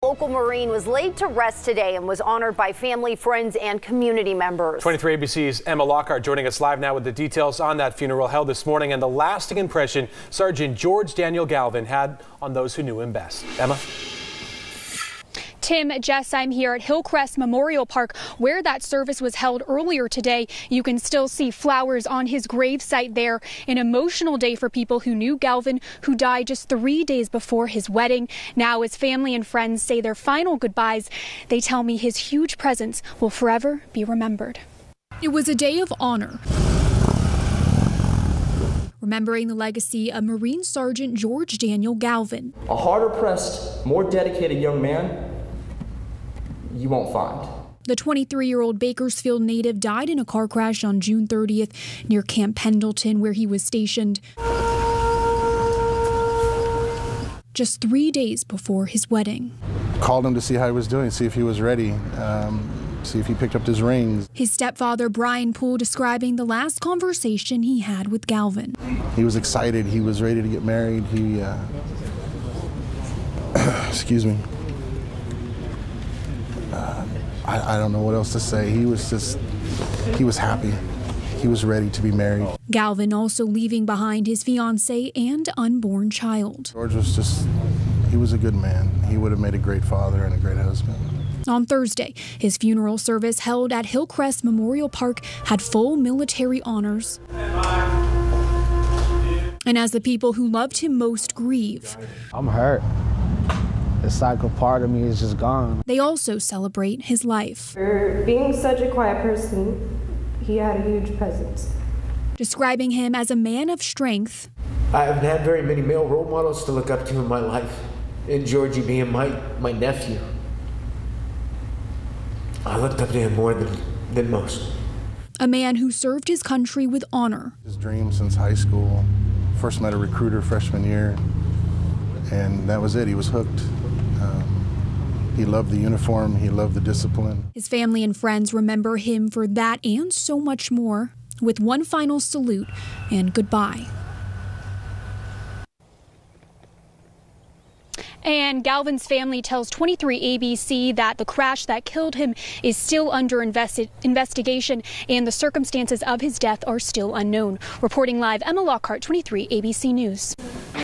Local Marine was laid to rest today and was honored by family, friends, and community members. 23 ABC's Emma Lockhart joining us live now with the details on that funeral held this morning and the lasting impression Sergeant George Daniel Galvan had on those who knew him best. Emma? Tim, Jess, I'm here at Hillcrest Memorial Park where that service was held earlier today. You can still see flowers on his gravesite there. An emotional day for people who knew Galvan, who died just 3 days before his wedding. Now, as family and friends say their final goodbyes, they tell me his huge presence will forever be remembered. It was a day of honor, remembering the legacy of Marine Sergeant George Daniel Galvan. A harder-pressed, more dedicated young man you won't find. The 23-year-old Bakersfield native died in a car crash on June 30th near Camp Pendleton, where he was stationed just 3 days before his wedding. Called him to see how he was doing, see if he was ready, see if he picked up his rings. His stepfather, Brian Poole, describing the last conversation he had with Galvan. He was excited. He was ready to get married. He, excuse me. I don't know what else to say. He was happy. He was ready to be married. Galvan also leaving behind his fiancée and unborn child. George was he was a good man. He would have made a great father and a great husband. On Thursday, his funeral service held at Hillcrest Memorial Park had full military honors. And as the people who loved him most grieve, I'm hurt. The psycho part of me is just gone. They also celebrate his life. For being such a quiet person, he had a huge presence. Describing him as a man of strength. I haven't had very many male role models to look up to in my life, and Georgie being my nephew. I looked up to him more than most. A man who served his country with honor. His dream since high school. First met a recruiter freshman year, and that was it. He was hooked. He loved the uniform. He loved the discipline. His family and friends remember him for that and so much more, with one final salute and goodbye. And Galvan's family tells 23 ABC that the crash that killed him is still under investigation and the circumstances of his death are still unknown. Reporting live, Emma Lockhart, 23 ABC News.